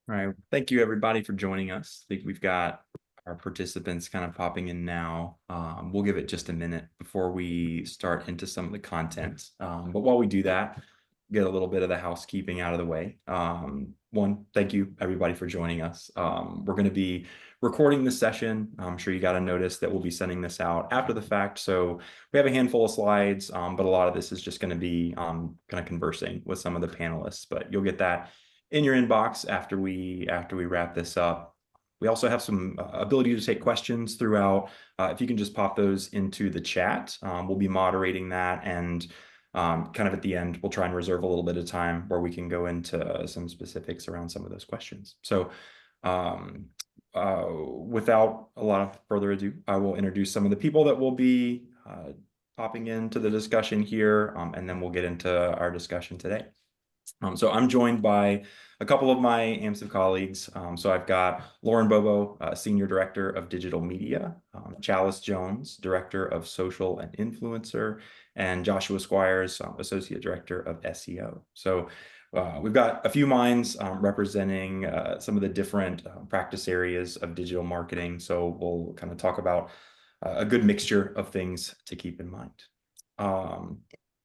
All right. Thank you, everybody, for joining us. I think we've got our participants kind of popping in now. We'll give it just a minute before we start into some of the content. But while we do that, get a little bit of the housekeeping out of the way. One, thank you, everybody, for joining us. We're going to be recording this session. I'm sure you got a notice that we'll be sending this out after the fact. So we have a handful of slides, but a lot of this is just going to be kind of conversing with some of the panelists. But you'll get that in your inbox after we wrap this up. We also have some ability to take questions throughout. If you can just pop those into the chat, we'll be moderating that, and kind of at the end, we'll try and reserve a little bit of time where we can go into some specifics around some of those questions. So without a lot of further ado, I will introduce some of the people that will be popping into the discussion here, and then we'll get into our discussion today. So I'm joined by a couple of my Amsive colleagues. So I've got Lauren Bobo, Senior Director of Digital Media, Chalice Jones, Director of Social and Influencer, and Joshua Squires, Associate Director of SEO. So we've got a few minds representing some of the different practice areas of digital marketing. So we'll kind of talk about a good mixture of things to keep in mind.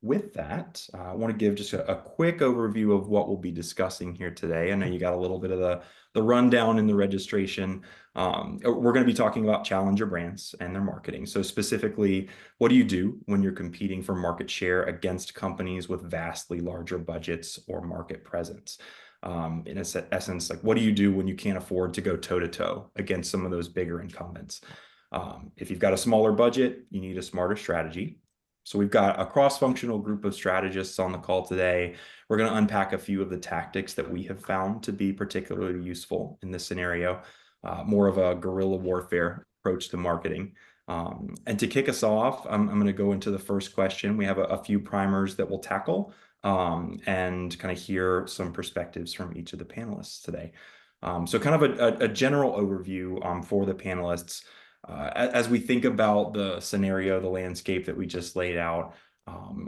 With that, I want to give just a quick overview of what we'll be discussing here today. I know you got a little bit of the rundown in the registration. We're going to be talking about challenger brands and their marketing. So specifically, what do you do when you're competing for market share against companies with vastly larger budgets or market presence? In essence, like, what do you do when you can't afford to go toe-to-toe against some of those bigger incumbents? If you've got a smaller budget, you need a smarter strategy. So we've got a cross-functional group of strategists on the call today. We're going to unpack a few of the tactics that we have found to be particularly useful in this scenario, more of a guerrilla warfare approach to marketing. And to kick us off, I'm going to go into the first question. We have a few primers that we'll tackle and kind of hear some perspectives from each of the panelists today. So kind of a general overview for the panelists. As we think about the scenario, the landscape that we just laid out,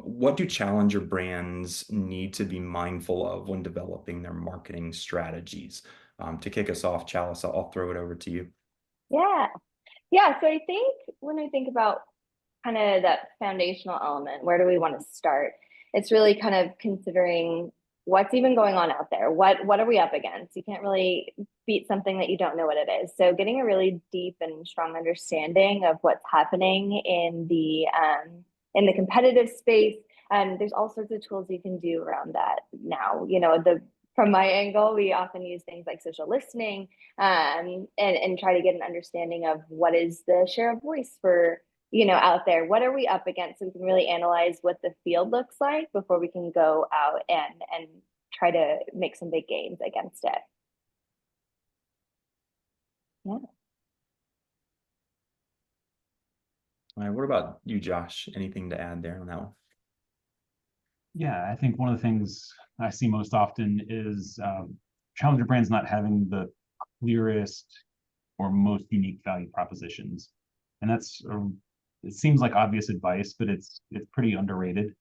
what do challenger brands need to be mindful of when developing their marketing strategies? To kick us off, Chalice, I'll throw it over to you. Yeah. Yeah. So I think when I think about kind of that foundational element, where do we want to start? It's really kind of considering what's even going on out there. What are we up against? You can't really beat something that you don't know what it is. So getting a really deep and strong understanding of what's happening in the competitive space. And there's all sorts of tools you can do around that now. From my angle, we often use things like social listening, and try to get an understanding of what is the share of voice for out there. What are we up against, so we can really analyze what the field looks like before we can go out and try to make some big gains against it. Yeah. All right, what about you, Josh? Anything to add there on that one? Yeah, I think one of the things I see most often is challenger brands not having the clearest or most unique value propositions. And it seems like obvious advice, but it's pretty underrated,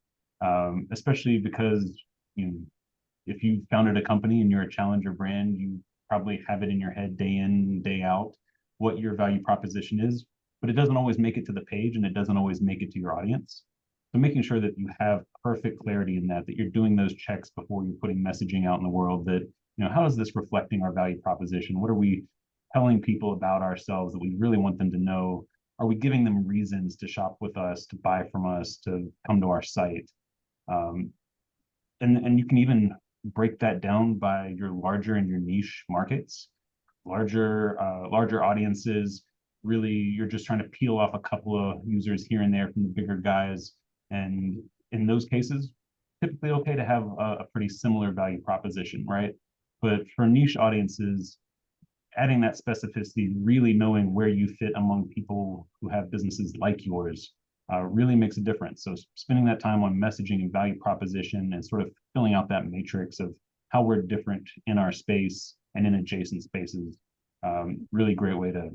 especially because if you founded a company and you're a challenger brand, you probably have it in your head day in, day out, what your value proposition is, but it doesn't always make it to the page, and it doesn't always make it to your audience. So making sure that you have perfect clarity in that you're doing those checks before you're putting messaging out in the world that, how is this reflecting our value proposition? What are we telling people about ourselves that we really want them to know? Are we giving them reasons to shop with us, to buy from us, to come to our site? And you can even break that down by your larger and your niche markets. Larger audiences, really, you're just trying to peel off a couple of users here and there from the bigger guys. And in those cases, typically okay to have a pretty similar value proposition, right? But for niche audiences, adding that specificity, really knowing where you fit among people who have businesses like yours, really makes a difference. So spending that time on messaging and value proposition and sort of filling out that matrix of how we're different in our space and in adjacent spaces, really great way to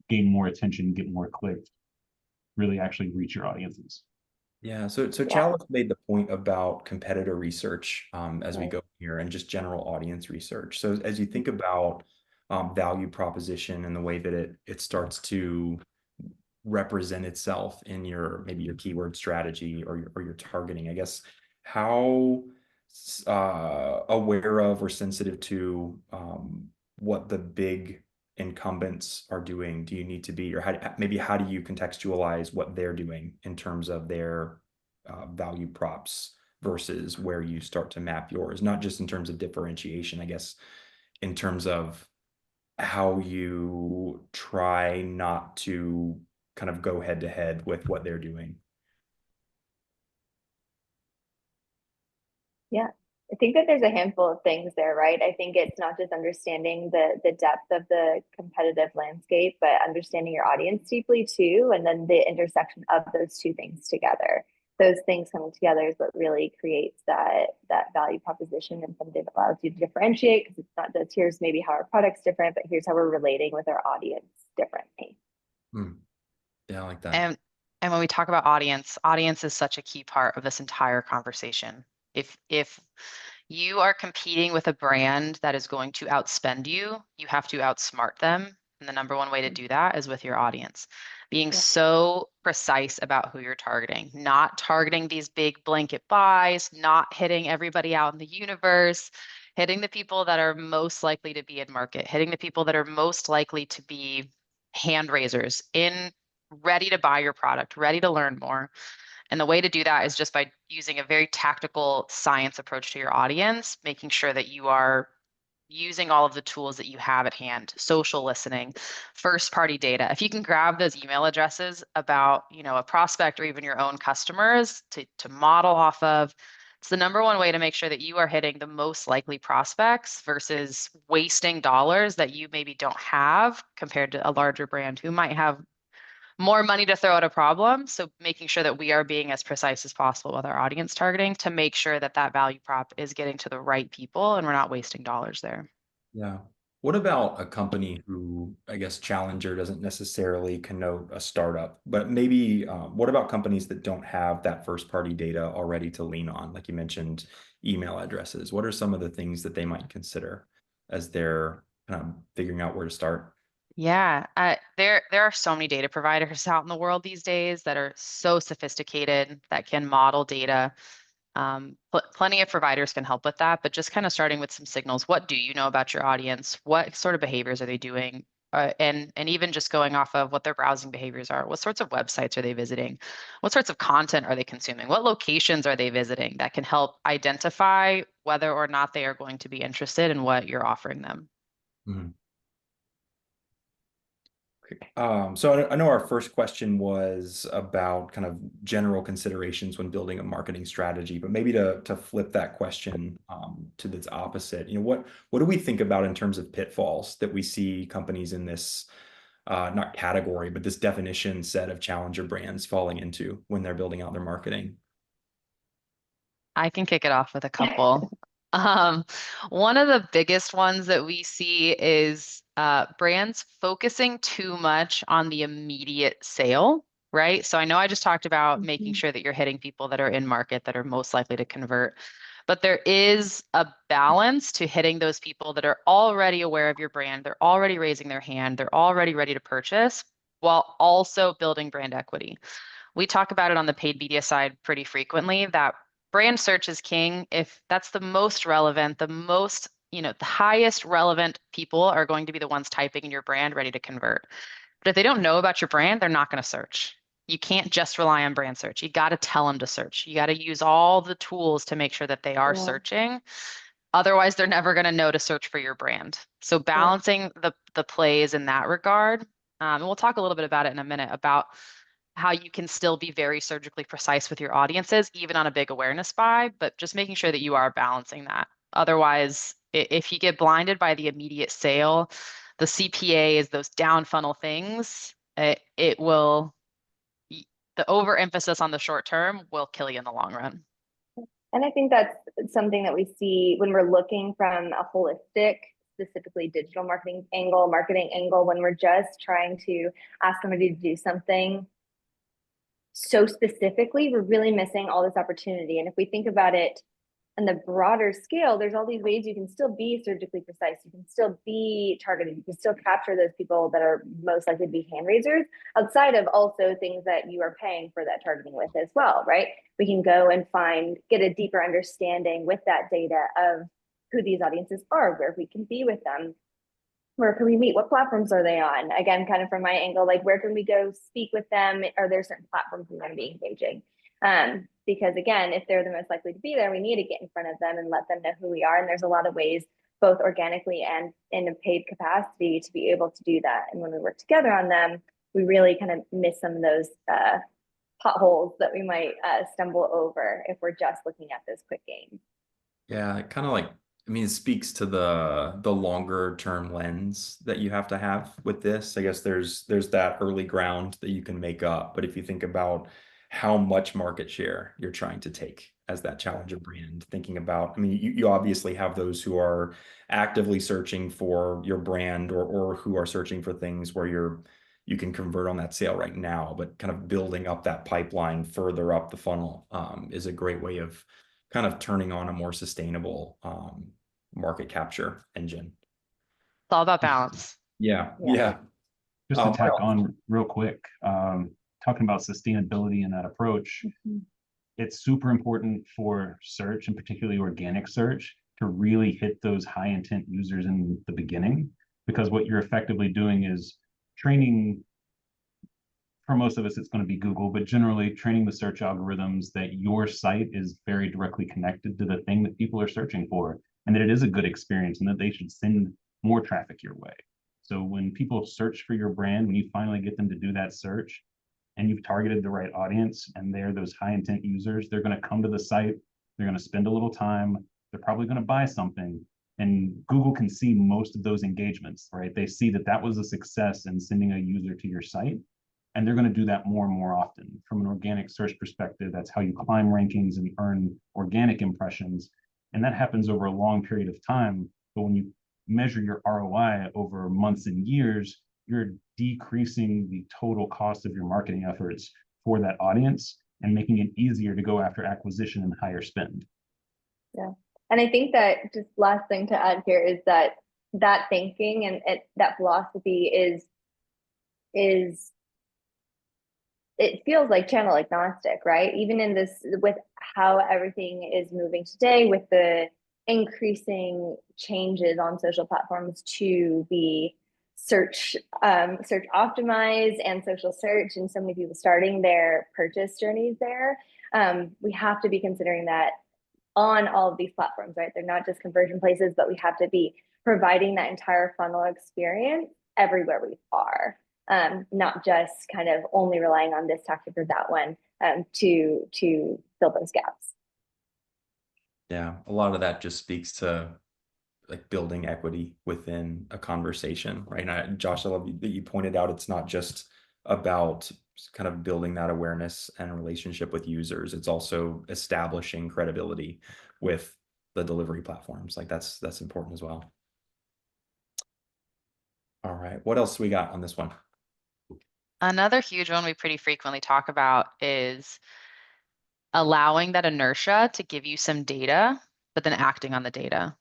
gain more attention, get more clicks, really actually reach your audiences. Yeah, so Yeah, Chalice made the point about competitor research as we right. go here and just general audience research. So as you think about value proposition and the way that it starts to represent itself in your maybe your keyword strategy or your targeting, I guess, how aware of or sensitive to what the big incumbents are doing do you need to be, or maybe how do you contextualize what they're doing in terms of their value props versus where you start to map yours, not just in terms of differentiation, I guess, in terms of how you try not to kind of go head to head with what they're doing. Yeah. I think that there's a handful of things there, right? I think it's not just understanding the depth of the competitive landscape, but understanding your audience deeply too, and then the intersection of those two things together. Those things coming together is what really creates that value proposition and something that allows you to differentiate, because it's not just here's maybe how our product's different, but here's how we're relating with our audience differently. Hmm. Yeah, I like that. And when we talk about audience, audience is such a key part of this entire conversation. If you are competing with a brand that is going to outspend you, you have to outsmart them. And the number one way to do that is with your audience. Being Yeah. so precise about who you're targeting, not targeting these big blanket buys, not hitting everybody out in the universe, hitting the people that are most likely to be in market, hitting the people that are most likely to be hand raisers in ready to buy your product, ready to learn more. And the way to do that is just by using a very tactical science approach to your audience, making sure that you are using all of the tools that you have at hand, social listening, first party data. If you can grab those email addresses about, a prospect or even your own customers to model off of, it's the number one way to make sure that you are hitting the most likely prospects versus wasting dollars that you maybe don't have compared to a larger brand who might have more money to throw at a problem. So making sure that we are being as precise as possible with our audience targeting to make sure that that value prop is getting to the right people and we're not wasting dollars there. Yeah. What about a company who, I guess, challenger doesn't necessarily connote a startup, but maybe what about companies that don't have that first party data already to lean on? Like you mentioned, email addresses. What are some of the things that they might consider as they're kind of figuring out where to start? Yeah, there are so many data providers out in the world these days that are so sophisticated that can model data. Plenty of providers can help with that, but just kind of starting with some signals. What do you know about your audience? What sort of behaviors are they doing? And even just going off of what their browsing behaviors are. What sorts of websites are they visiting? What sorts of content are they consuming? What locations are they visiting? That can help identify whether or not they are going to be interested in what you're offering them. Mhm. So I know our first question was about kind of general considerations when building a marketing strategy, but maybe to flip that question to its opposite, what do we think about in terms of pitfalls that we see companies in this not category, but this definition set of challenger brands falling into when they're building out their marketing? I can kick it off with a couple. Um, One of the biggest ones that we see is brands focusing too much on the immediate sale, right? So I know I just talked about making Mhm. sure that you're hitting people that are in market that are most likely to convert. But there is a balance to hitting those people that are already aware of your brand. They're already raising their hand. They're already ready to purchase while also building brand equity. We talk about it on the paid media side pretty frequently that brand search is king. If that's the most relevant, the highest relevant people are going to be the ones typing in your brand ready to convert. But if they don't know about your brand, they're not going to search. You can't just rely on brand search. You got to tell them to search. You got to use all the tools to make sure that they are Yeah, searching. Otherwise, they're never going to know to search for your brand. So yeah, balancing the plays in that regard. And we'll talk a little bit about it in a minute about how you can still be very surgically precise with your audiences, even on a big awareness buy, but just making sure that you are balancing that. Otherwise, if you get blinded by the immediate sale, the CPAs, those down funnel things, it will, the overemphasis on the short term will kill you in the long run. and I think that's something that we see when we're looking from a holistic, specifically digital marketing angle, when we're just trying to ask somebody to do something so specifically, we're really missing all this opportunity. And if we think about it on the broader scale, there's all these ways you can still be surgically precise. You can still be targeted. You can still capture those people that are most likely to be hand raisers, outside of also things that you are paying for that targeting with as well, right? We can go and get a deeper understanding with that data of who these audiences are, where we can be with them, where can we meet, what platforms are they on? Again, kind of from my angle, like where can we go speak with them? Are there certain platforms we want to be engaging? Because again, if they're the most likely to be there, we need to get in front of them and let them know who we are. And there's a lot of ways, both organically and in a paid capacity, to be able to do that. And when we work together on them, we really kind of miss some of those potholes that we might stumble over if we're just looking at those quick gains. Yeah, kind of like, I mean, it speaks to the longer term lens that you have to have with this. I guess there's that early ground that you can make up, but if you think about how much market share you're trying to take as that challenger brand, thinking about, I mean, you obviously have those who are actively searching for your brand, or who are searching for things where you can convert on that sale right now, but kind of building up that pipeline further up the funnel is a great way of kind of turning on a more sustainable market capture engine. It's all about balance. Yeah. Just to What tack else? on real quick, talking about sustainability in that approach, it's super important for search, and particularly organic search, to really hit those high intent users in the beginning, because what you're effectively doing is training. For most of us, it's going to be Google, but generally training the search algorithms that your site is very directly connected to the thing that people are searching for, and that it is a good experience, and that they should send more traffic your way. So when people search for your brand, when you finally get them to do that search and you've targeted the right audience and they're those high intent users, they're going to come to the site, they're going to spend a little time, they're probably going to buy something. And Google can see most of those engagements, right? They see that that was a success in sending a user to your site. And they're going to do that more and more often. From an organic search perspective, that's how you climb rankings and earn organic impressions. And that happens over a long period of time. But when you measure your ROI over months and years, you're decreasing the total cost of your marketing efforts for that audience and making it easier to go after acquisition and higher spend. Yeah. And I think that just last thing to add here is that thinking and that philosophy is it feels like channel agnostic, right? Even in this, with how everything is moving today, with the increasing changes on social platforms to be search optimized and social search, and so many people starting their purchase journeys there, we have to be considering that on all of these platforms, right? They're not just conversion places, but we have to be providing that entire funnel experience everywhere we are. Not just kind of only relying on this tactic or that one to fill those gaps. Yeah, a lot of that just speaks to like building equity within a conversation, right? And Josh, I love that you pointed out it's not just about kind of building that awareness and relationship with users. It's also establishing credibility with the delivery platforms. Like that's important as well. All right, what else we got on this one? Another huge one we pretty frequently talk about is allowing that inertia to give you some data, but then acting on the data.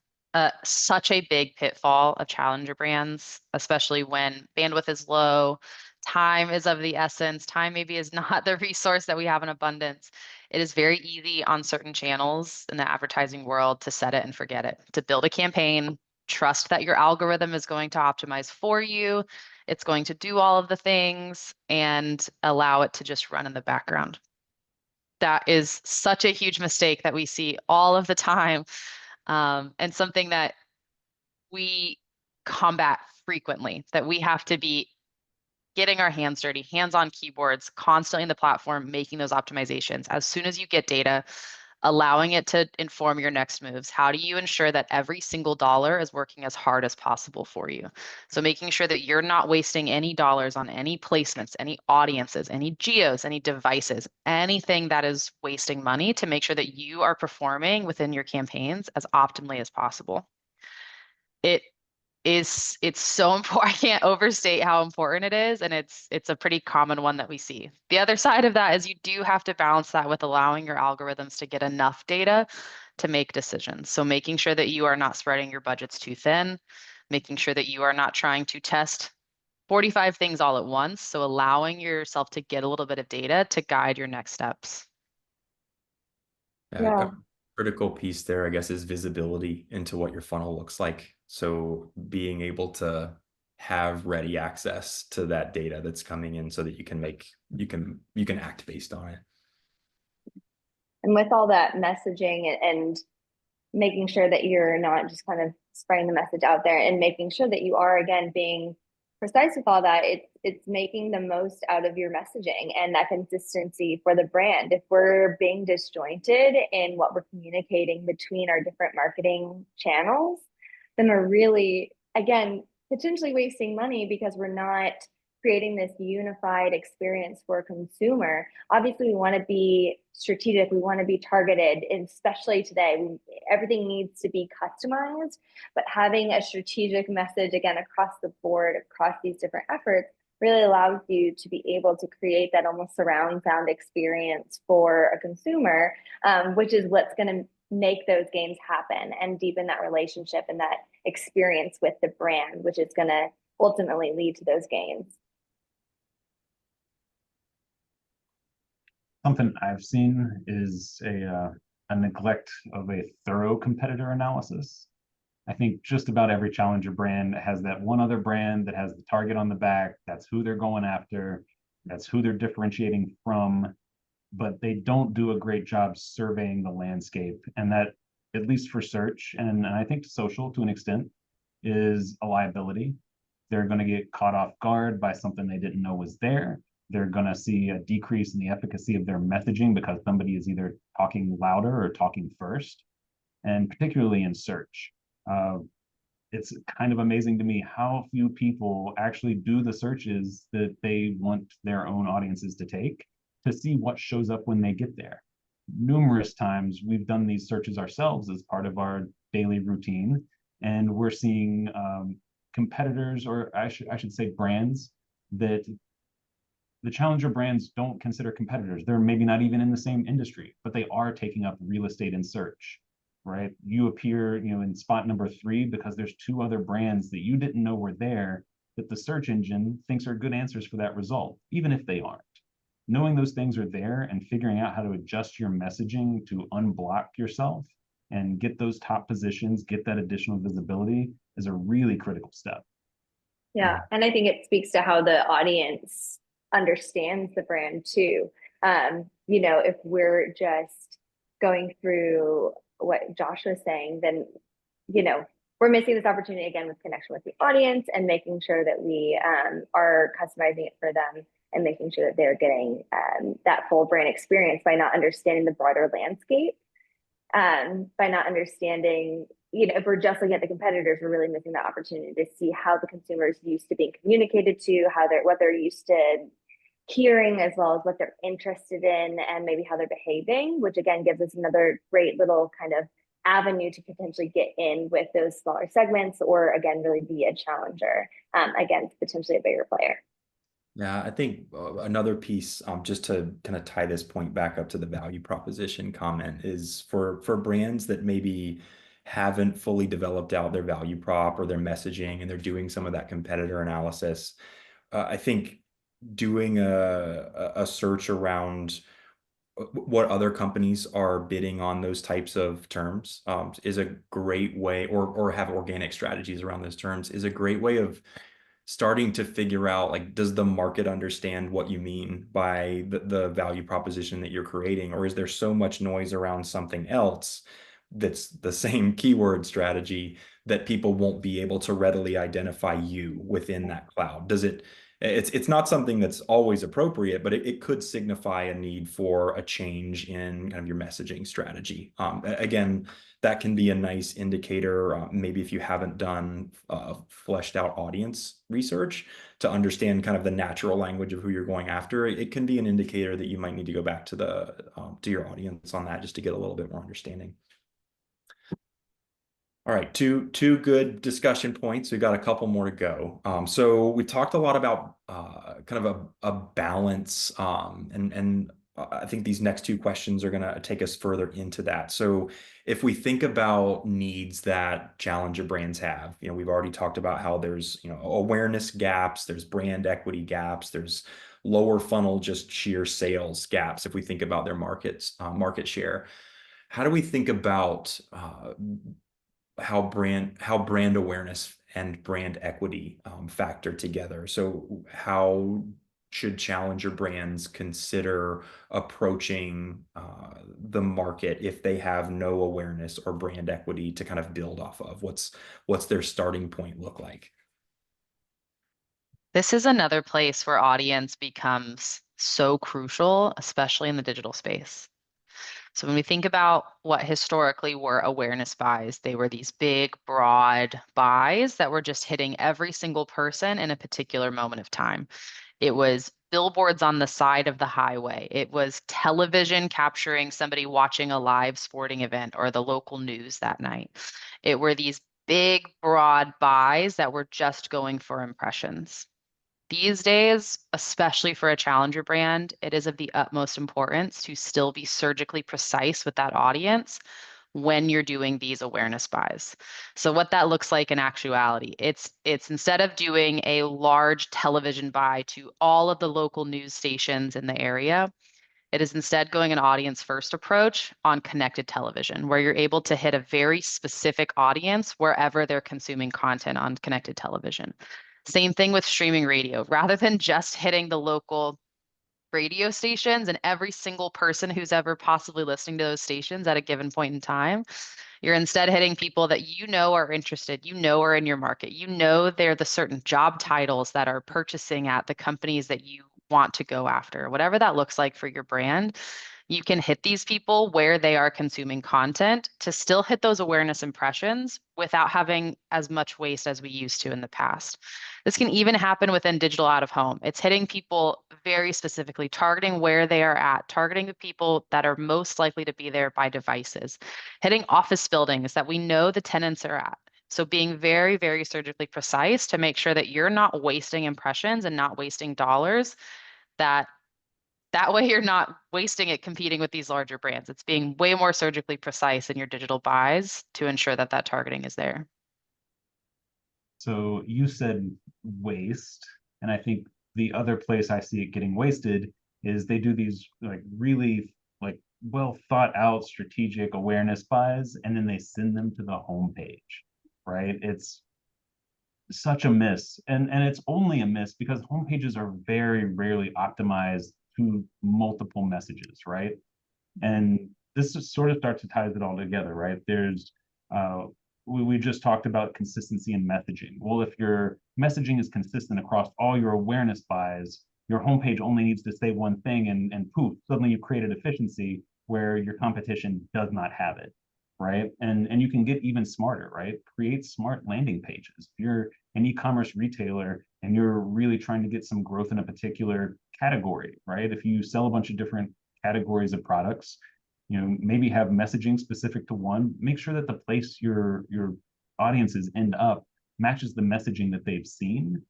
Such a big pitfall of challenger brands, especially when bandwidth is low, time is of the essence, time maybe is not the resource that we have in abundance. It is very easy on certain channels in the advertising world to set it and forget it, to build a campaign, trust that your algorithm is going to optimize for you, it's going to do all of the things, and allow it to just run in the background. That is such a huge mistake that we see all of the time, and something that we combat frequently, that we have to be getting our hands dirty, hands on keyboards, constantly in the platform, making those optimizations. As soon as you get data, allowing it to inform your next moves. How do you ensure that every single dollar is working as hard as possible for you? So making sure that you're not wasting any dollars on any placements, any audiences, any geos, any devices, anything that is wasting money, to make sure that you are performing within your campaigns as optimally as possible. It it's so important. I can't overstate how important it is, and it's a pretty common one that we see. The other side of that is you do have to balance that with allowing your algorithms to get enough data to make decisions. So making sure that you are not spreading your budgets too thin, making sure that you are not trying to test 45 things all at once. So allowing yourself to get a little bit of data to guide your next steps. Yeah. A critical piece there, I guess, is visibility into what your funnel looks like. So being able to have ready access to that data that's coming in so that you can act based on it. And with all that messaging and making sure that you're not just kind of spreading the message out there and making sure that you are, again, being precise with all that, it's making the most out of your messaging and that consistency for the brand. If we're being disjointed in what we're communicating between our different marketing channels, then we're really, again, potentially wasting money because we're not creating this unified experience for a consumer. Obviously, we want to be strategic, we want to be targeted, and especially today, everything needs to be customized, but having a strategic message, again, across the board, across these different efforts, really allows you to be able to create that almost surround sound experience for a consumer, which is what's going to make those gains happen and deepen that relationship and that experience with the brand, which is going to ultimately lead to those gains. Something I've seen is a neglect of a thorough competitor analysis. I think just about every challenger brand has that one other brand that has the target on the back. That's who they're going after. That's who they're differentiating from. But they don't do a great job surveying the landscape. And that, at least for search, and I think social to an extent, is a liability. They're going to get caught off guard by something they didn't know was there. They're going to see a decrease in the efficacy of their messaging because somebody is either talking louder or talking first. And particularly in search, it's kind of amazing to me how few people actually do the searches that they want their own audiences to take to see what shows up when they get there. Numerous times we've done these searches ourselves as part of our daily routine, and we're seeing competitors, or I should say brands, that the challenger brands don't consider competitors. They're maybe not even in the same industry, but they are taking up real estate in search, right? You appear, in spot number 3 because there's 2 other brands that you didn't know were there that the search engine thinks are good answers for that result, even if they aren't. Knowing those things are there and figuring out how to adjust your messaging to unblock yourself and get those top positions, get that additional visibility is a really critical step. Yeah. And I think it speaks to how the audience understands the brand too. If we're just going through what Josh was saying, then, we're missing this opportunity again with connection with the audience and making sure that we are customizing it for them and making sure that they're getting that full brand experience by not understanding the broader landscape, by not understanding, if we're just looking at the competitors, we're really missing that opportunity to see how the consumer is used to being communicated to, what they're used to hearing, as well as what they're interested in and maybe how they're behaving, which again gives us another great little kind of avenue to potentially get in with those smaller segments, or again, really be a challenger against potentially a bigger player. Yeah, I think another piece, just to kind of tie this point back up to the value proposition comment, is for brands that maybe haven't fully developed out their value prop or their messaging, and they're doing some of that competitor analysis. I think doing a search around what other companies are bidding on those types of terms is a great way, or have organic strategies around those terms, is a great way of starting to figure out, like, does the market understand what you mean by the value proposition that you're creating? Or is there so much noise around something else that's the same keyword strategy that people won't be able to readily identify you within that cloud? It's not something that's always appropriate, but it could signify a need for a change in kind of your messaging strategy. Again, that can be a nice indicator, maybe if you haven't done fleshed out audience research to understand kind of the natural language of who you're going after. It can be an indicator that you might need to go back to your audience on that, just to get a little bit more understanding. All right, two good discussion points. We've got a couple more to go. So we talked a lot about kind of a balance, and I think these next two questions are going to take us further into that. So if we think about needs that challenger brands have, we've already talked about how there's awareness gaps, there's brand equity gaps, there's lower funnel just sheer sales gaps. If we think about their market share, how do we think about how brand awareness and brand equity factor together? So how should challenger brands consider approaching the market if they have no awareness or brand equity to kind of build off of? What's their starting point look like? This is another place where audience becomes so crucial, especially in the digital space. So when we think about what historically were awareness buys, they were these big, broad buys that were just hitting every single person in a particular moment of time. It was billboards on the side of the highway. It was television capturing somebody watching a live sporting event or the local news that night. It were these big, broad buys that were just going for impressions. These days, especially for a challenger brand, it is of the utmost importance to still be surgically precise with that audience when you're doing these awareness buys. So what that looks like in actuality, it's instead of doing a large television buy to all of the local news stations in the area, it is instead going an audience first approach on connected television, where you're able to hit a very specific audience wherever they're consuming content on connected television. Same thing with streaming radio. Rather than just hitting the local radio stations and every single person who's ever possibly listening to those stations at a given point in time, you're instead hitting people that you know are interested, you know are in your market, you know they're the certain job titles that are purchasing at the companies that you want to go after. Whatever that looks like for your brand, you can hit these people where they are consuming content to still hit those awareness impressions without having as much waste as we used to in the past. This can even happen within digital out of home. It's hitting people very specifically, targeting where they are at, targeting the people that are most likely to be there by devices, hitting office buildings that we know the tenants are at. So being very, very surgically precise to make sure that you're not wasting impressions and not wasting dollars, that way you're not wasting it competing with these larger brands. It's being way more surgically precise in your digital buys to ensure that that targeting is there. So you said waste, and I think the other place I see it getting wasted is they do these like really like well thought out strategic awareness buys, and then they send them to the homepage, right? It's such a miss, and it's only a miss because homepages are very rarely optimized to multiple messages, right? And this is sort of starts to ties it all together, right? There's we just talked about consistency in messaging. Well, if your messaging is consistent across all your awareness buys, your homepage only needs to say one thing, and poof, suddenly you created efficiency where your competition does not have it, right? And you can get even smarter, right? Create smart landing pages. If you're an e-commerce retailer and you're really trying to get some growth in a particular category, right? If you sell a bunch of different categories of products, maybe have messaging specific to one. Make sure that the place your audiences end up matches the messaging that they've seen,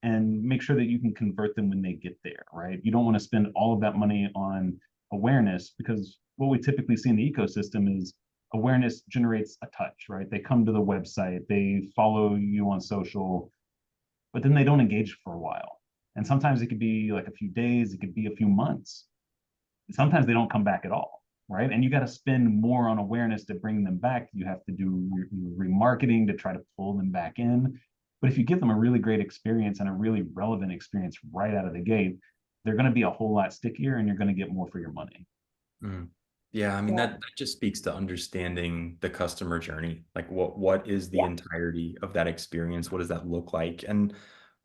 and make sure that you can convert them when they get there, right? You don't want to spend all of that money on awareness, because what we typically see in the ecosystem is awareness generates a touch, right? They come to the website, they follow you on social, but then they don't engage for a while. And sometimes it could be like a few days, it could be a few months. Sometimes they don't come back at all, right? And you got to spend more on awareness to bring them back. You have to do remarketing to try to pull them back in. But if you give them a really great experience and a really relevant experience right out of the gate, they're going to be a whole lot stickier, and you're going to get more for your money. Mm. Yeah, I mean Yeah. that just speaks to understanding the customer journey. Like what is the Yeah. entirety of that experience? What does that look like? And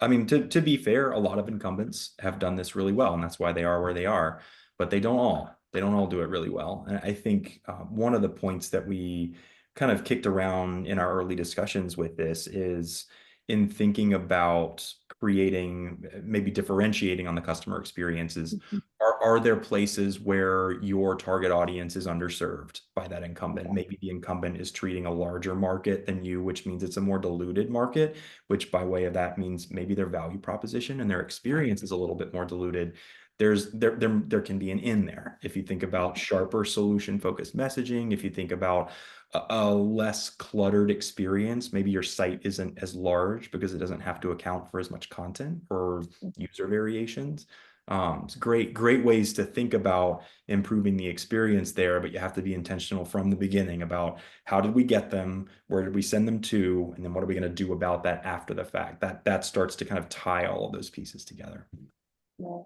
I mean, to be fair, a lot of incumbents have done this really well, and that's why they are where they are. But they don't all do it really well. And I think one of the points that we kind of kicked around in our early discussions with this is in thinking about creating, maybe differentiating on the customer experiences, Mhm. are there places where your target audience is underserved by that incumbent? Maybe the incumbent is treating a larger market than you, which means it's a more diluted market, which by way of that means maybe their value proposition and their experience is a little bit more diluted. There can be an in there. If you think about sharper solution focused messaging, if you think about a less cluttered experience, maybe your site isn't as large because it doesn't have to account for as much content or user variations. It's great ways to think about improving the experience there, but you have to be intentional from the beginning about how did we get them, where did we send them to, and then what are we going to do about that after the fact. That starts to kind of tie all of those pieces together. Yeah.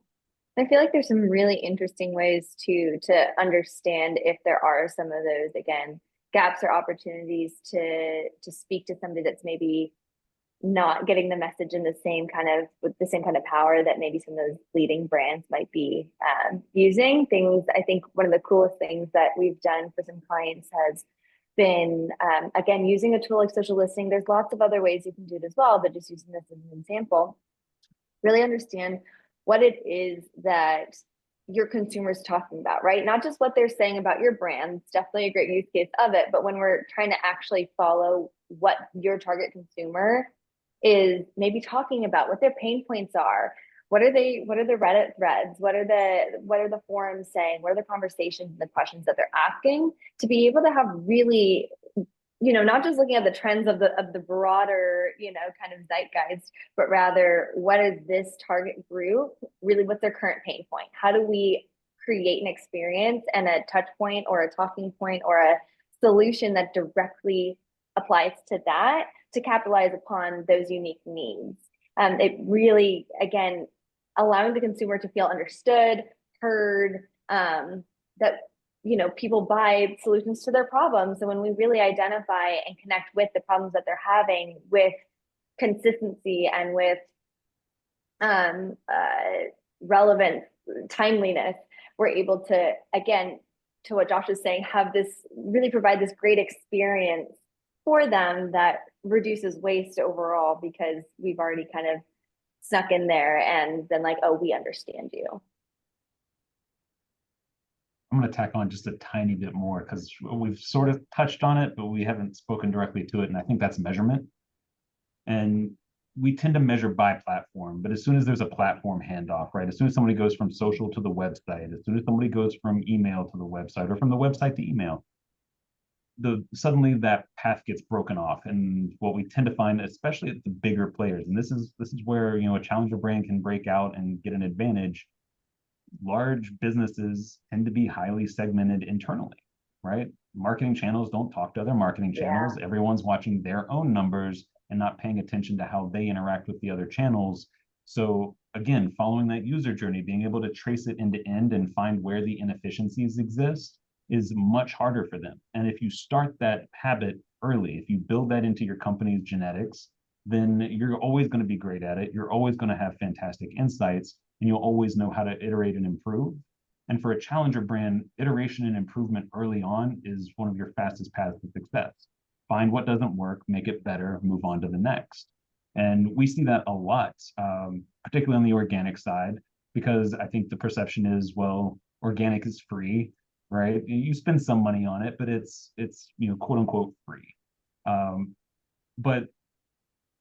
I feel like there's some really interesting ways to understand if there are some of those, again, gaps or opportunities to speak to somebody that's maybe not getting the message in the same kind of with the same kind of power that maybe some of those leading brands might be using. Things, I think one of the coolest things that we've done for some clients has been again, using a tool like social listening. There's lots of other ways you can do it as well, but just using this as an example, really understand what it is that your consumers talking about, right? Not just what they're saying about your brand. It's definitely a great use case of it, but when we're trying to actually follow what your target consumer is maybe talking about, what their pain points are, what are the Reddit threads, what are the forums saying, what are the conversations and the questions that they're asking, to be able to have really, not just looking at the trends of the broader, kind of zeitgeist, but rather what is this target group, really what's their current pain point? How do we create an experience and a touch point or a talking point or a solution that directly applies to that to capitalize upon those unique needs? It really, again, allowing the consumer to feel understood, heard, that people buy solutions to their problems. So when we really identify and connect with the problems that they're having with consistency and with relevant timeliness, we're able to, again, to what Josh is saying, have this really provide this great experience for them that reduces waste overall, because we've already kind of snuck in there and been like, oh, we understand you. I'm going to tack on just a tiny bit more because we've sort of touched on it, but we haven't spoken directly to it. And I think that's measurement. And we tend to measure by platform, but as soon as there's a platform handoff, right? As soon as somebody goes from social to the website, as soon as somebody goes from email to the website or from the website to email, suddenly that path gets broken off. And what we tend to find, especially at the bigger players, and this is where a challenger brand can break out and get an advantage. Large businesses tend to be highly segmented internally, right? Marketing channels don't talk to other marketing channels. Yeah. Everyone's watching their own numbers and not paying attention to how they interact with the other channels. So again, following that user journey, being able to trace it end to end and find where the inefficiencies exist is much harder for them. And if you start that habit early, if you build that into your company's genetics, then you're always going to be great at it. You're always going to have fantastic insights, and you'll always know how to iterate and improve. And for a challenger brand, iteration and improvement early on is one of your fastest paths to success. Find what doesn't work, make it better, move on to the next. And we see that a lot, particularly on the organic side, because I think the perception is, well, organic is free, right? You spend some money on it, but it's quote unquote free. But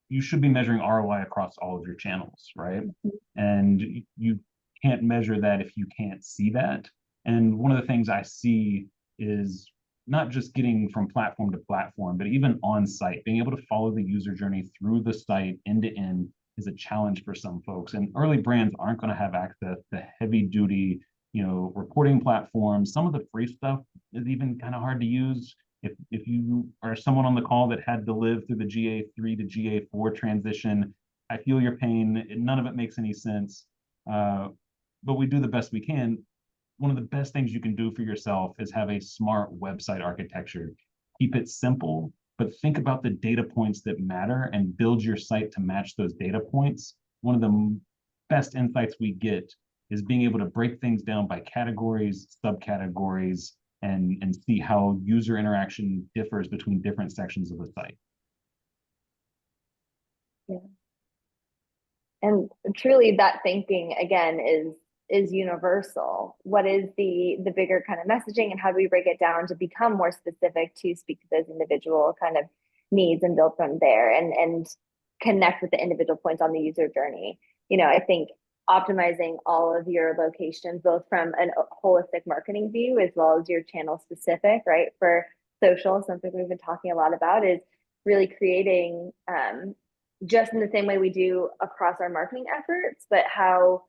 you should be measuring ROI across all of your channels, right? Mm-hmm. And you can't measure that if you can't see that. And one of the things I see is not just getting from platform to platform, but even on site, being able to follow the user journey through the site end to end is a challenge for some folks. And early brands aren't going to have access to heavy duty, reporting platforms. Some of the free stuff is even kind of hard to use. If you are someone on the call that had to live through the GA3 to GA4 transition, I feel your pain. None of it makes any sense, but we do the best we can. One of the best things you can do for yourself is have a smart website architecture. Keep it simple, but think about the data points that matter and build your site to match those data points. One of the best insights we get is being able to break things down by categories, subcategories, and see how user interaction differs between different sections of the site. Yeah. And truly that thinking again is universal. What is the bigger kind of messaging, and how do we break it down to become more specific to speak to those individual kind of needs and build from there, and connect with the individual points on the user journey. I think optimizing all of your locations, both from a holistic marketing view as well as your channel specific, right? For social, something we've been talking a lot about is really creating just in the same way we do across our marketing efforts, but how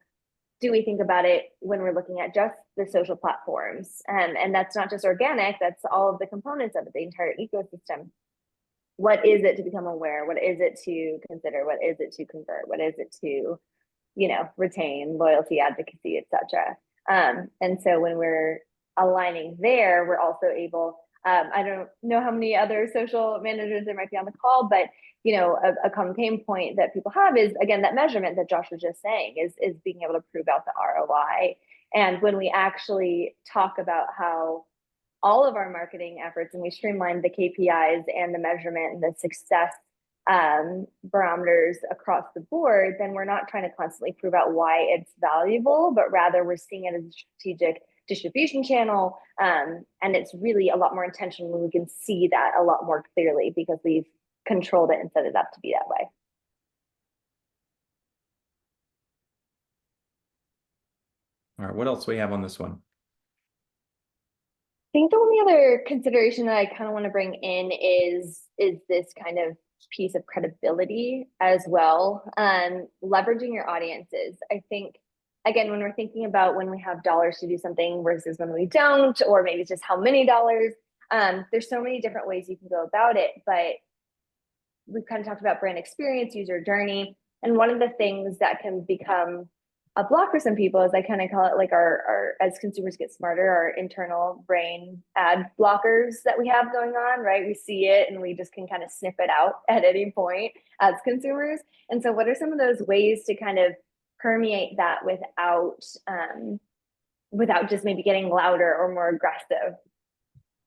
do we think about it when we're looking at just the social platforms? And that's not just organic, that's all of the components of it, the entire ecosystem. What is it to become aware? What is it to consider? What is it to convert? What is it to, retain, loyalty, advocacy, etc. And so when we're aligning there, we're also able, I don't know how many other social managers there might be on the call, but a common pain point that people have is, again, that measurement that Josh was just saying is being able to prove out the ROI. And when we actually talk about how all of our marketing efforts and we streamline the KPIs and the measurement and the success barometers across the board, then we're not trying to constantly prove out why it's valuable, but rather we're seeing it as a strategic distribution channel. And it's really a lot more intentional when we can see that a lot more clearly because we've controlled it and set it up to be that way. All right, what else do we have on this one? I think the only other consideration that I kind of want to bring in is this kind of piece of credibility as well. Leveraging your audiences. I think, again, when we're thinking about when we have dollars to do something versus when we don't, or maybe it's just how many dollars, there's so many different ways you can go about it. But we've kind of talked about brand experience, user journey. And one of the things that can become a block for some people is I kind of call it like our as consumers get smarter, our internal brain ad blockers that we have going on, right? We see it and we just can kind of sniff it out at any point as consumers. And so what are some of those ways to kind of permeate that without just maybe getting louder or more aggressive?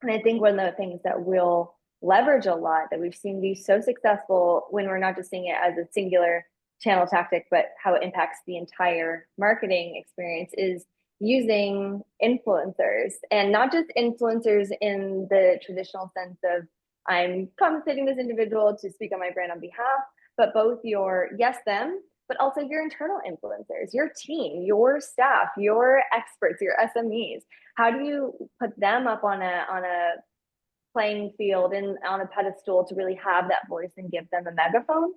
And I think one of the things that we'll leverage a lot that we've seen be so successful when we're not just seeing it as a singular channel tactic, but how it impacts the entire marketing experience is using influencers, and not just influencers in the traditional sense of I'm compensating this individual to speak on my brand on behalf, but both your them, but also your internal influencers, your team, your staff, your experts, your SMEs. How do you put them up on a playing field and on a pedestal to really have that voice and give them a megaphone?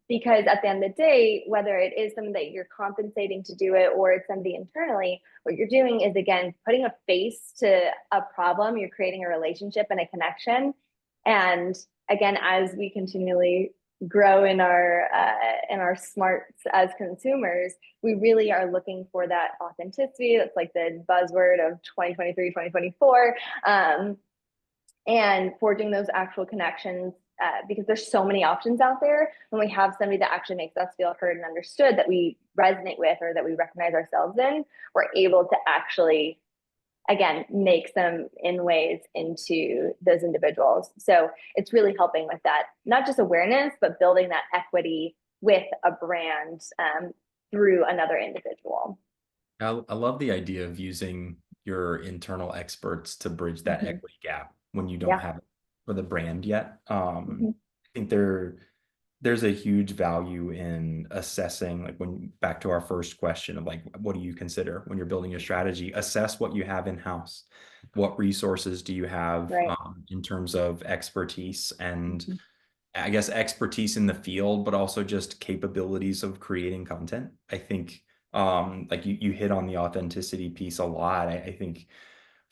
Because at the end of the day, whether it is something that you're compensating to do it or it's somebody internally, what you're doing is, again, putting a face to a problem. You're creating a relationship and a connection. And again, as we continually grow in our smarts as consumers, we really are looking for that authenticity. That's like the buzzword of 2023, 2024. And forging those actual connections, because there's so many options out there. When we have somebody that actually makes us feel heard and understood, that we resonate with or that we recognize ourselves in, we're able to actually, again, make some inways into those individuals. So it's really helping with that, not just awareness, but building that equity with a brand through another individual. I love the idea of using your internal experts to bridge that equity gap when you don't have it for the brand yet. I think there's a huge value in assessing, like back to our first question of like, what do you consider when you're building a strategy? Assess what you have in-house. What resources do you have in terms of expertise and I guess expertise in the field, but also just capabilities of creating content. I think like you hit on the authenticity piece a lot. I think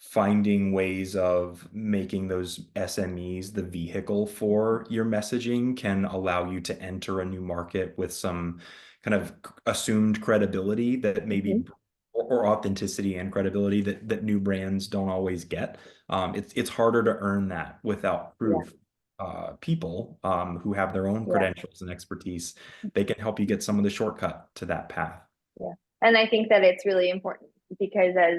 finding ways of making those SMEs the vehicle for your messaging can allow you to enter a new market with some kind of assumed credibility that maybe or authenticity and credibility that new brands don't always get. It's harder to earn that without proof. People who have their own credentials and expertise, they can help you get some of the shortcut to that path. Yeah. And I think that it's really important because as,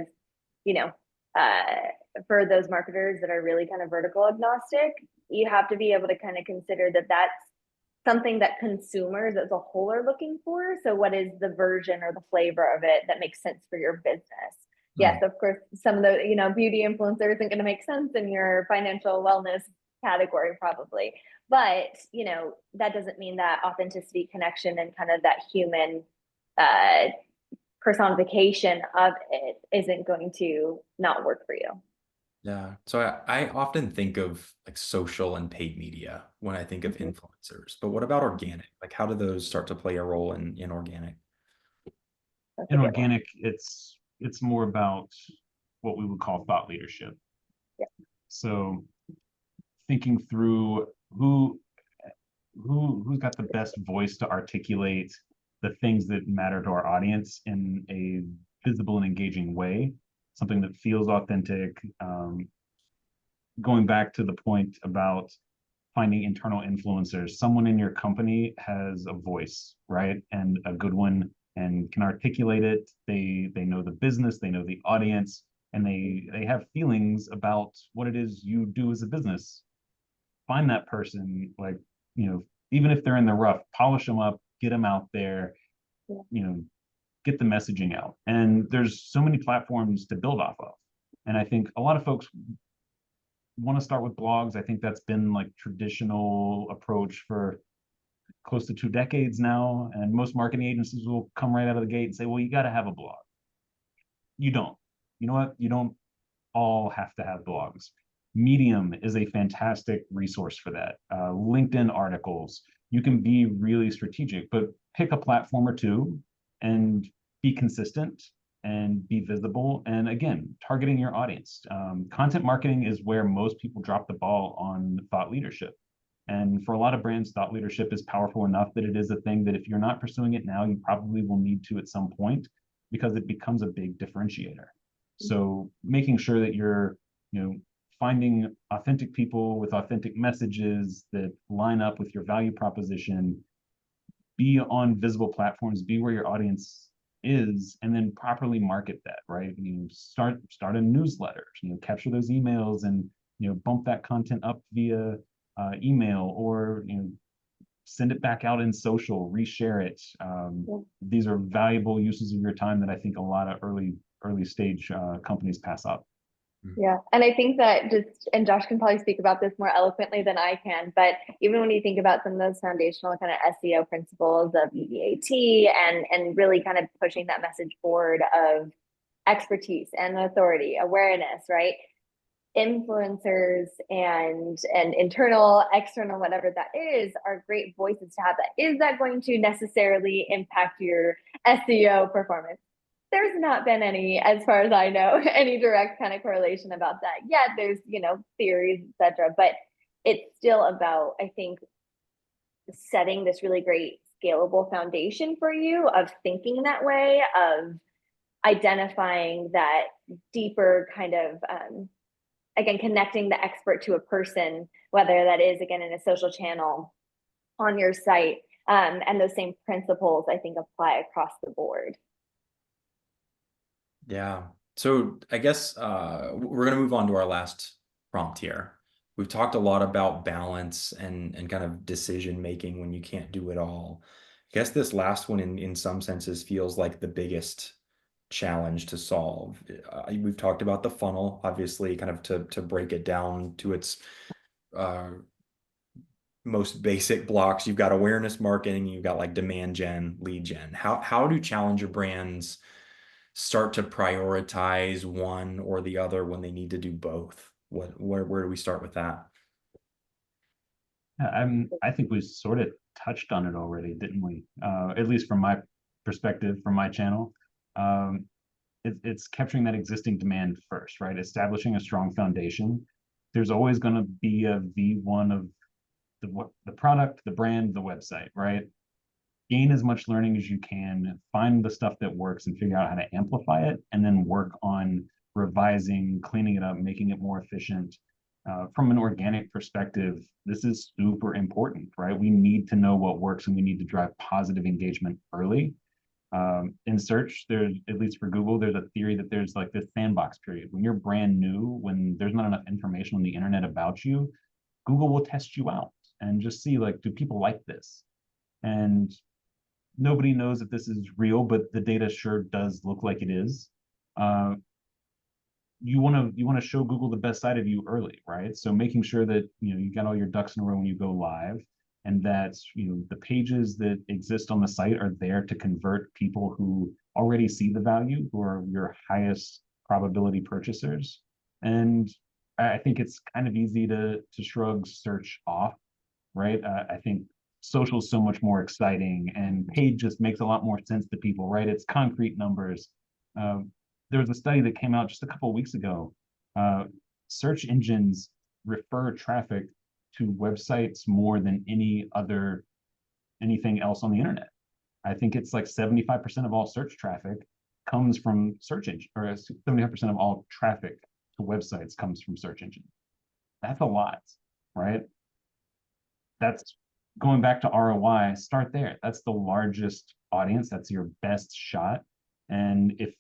for those marketers that are really kind of vertical agnostic, you have to be able to kind of consider that that's something that consumers as a whole are looking for. So what is the version or the flavor of it that makes sense for your business? Yes, of course, some of the, beauty influencer isn't going to make sense in your financial wellness category probably. But, that doesn't mean that authenticity, connection, and kind of that human personification of it isn't going to not work for you. Yeah. So I often think of like social and paid media when I think of influencers, but what about organic? Like how do those start to play a role in organic? That's a In good one. organic, it's more about what we would call thought leadership. Yeah. So thinking through who's got the best voice to articulate the things that matter to our audience in a visible and engaging way, something that feels authentic. Going back to the point about finding internal influencers, someone in your company has a voice, right? And a good one, and can articulate it. They know the business, they know the audience, and they have feelings about what it is you do as a business. Find that person, like, even if they're in the rough, polish them up, get them out there, get the messaging out. And there's so many platforms to build off of. And I think a lot of folks want to start with blogs. I think that's been like traditional approach for close to 2 decades now. And most marketing agencies will come right out of the gate and say, well, you got to have a blog. You don't. You know what? You don't all have to have blogs. Medium is a fantastic resource for that. LinkedIn articles. You can be really strategic, but pick a platform or two and be consistent and be visible. And again, targeting your audience. Content marketing is where most people drop the ball on thought leadership. And for a lot of brands, thought leadership is powerful enough that it is a thing that if you're not pursuing it now, you probably will need to at some point, because it becomes a big differentiator. So making sure that you're, finding authentic people with authentic messages that line up with your value proposition, be on visible platforms, be where your audience is, and then properly market that, right? Start a newsletter, capture those emails and, bump that content up via email, or, send it back out in social, reshare it. These are valuable uses of your time that I think a lot of early stage companies pass up. Yeah. And I think that and Josh can probably speak about this more eloquently than I can, but even when you think about some of those foundational kind of SEO principles of EVAT and really kind of pushing that message forward of expertise and authority, awareness, right? Influencers and internal, external, whatever that is, are great voices to have. That is that going to necessarily impact your SEO performance? There's not been any, as far as I know, any direct kind of correlation about that yet. There's, theories, etc. But it's still about, I think, setting this really great scalable foundation for you of thinking that way, of identifying that deeper kind of, again, connecting the expert to a person, whether that is, again, in a social channel, on your site. And those same principles, I think, apply across the board. Yeah. So I guess we're going to move on to our last prompt here. We've talked a lot about balance and kind of decision making when you can't do it all. I guess this last one in some senses feels like the biggest challenge to solve. We've talked about the funnel, obviously, kind of to break it down to its most basic blocks. You've got awareness marketing, you've got like demand gen, lead gen. How do challenger brands start to prioritize one or the other when they need to do both? Where do we start with that? I think we sort of touched on it already, didn't we? At least from my perspective, from my channel. It's capturing that existing demand first, right? Establishing a strong foundation. There's always going to be a V1 of the product, the brand, the website, right? Gain as much learning as you can, find the stuff that works and figure out how to amplify it, and then work on revising, cleaning it up, making it more efficient. From an organic perspective, this is super important, right? We need to know what works and we need to drive positive engagement early. In search, there's, at least for Google, there's a theory that there's like this sandbox period. When you're brand new, when there's not enough information on the internet about you, Google will test you out. and just see, like, do people like this? And nobody knows if this is real, but the data sure does look like it is. You want to show Google the best side of you early, right? So making sure that you got all your ducks in a row when you go live, and that the pages that exist on the site are there to convert people who already see the value, who are your highest probability purchasers. And I think it's kind of easy to shrug search off, right? I think social is so much more exciting, and paid just makes a lot more sense to people, right? It's concrete numbers. There was a study that came out just a couple of weeks ago. Search engines refer traffic to websites more than anything else on the internet. I think it's like 75% of all search traffic comes from search engine, or 75% of all traffic to websites comes from search engine. That's a lot, right? That's going back to ROI. Start there. That's the largest audience. That's your best shot. And if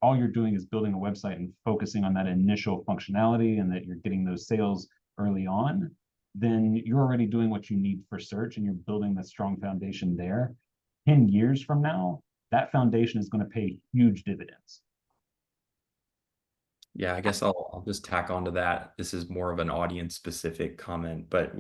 all you're doing is building a website and focusing on that initial functionality, and that you're getting those sales early on, then you're already doing what you need for search, and you're building that strong foundation there. 10 years from now, that foundation is going to pay huge dividends. Yeah, I guess I'll just tack onto that. This is more of an audience specific comment, but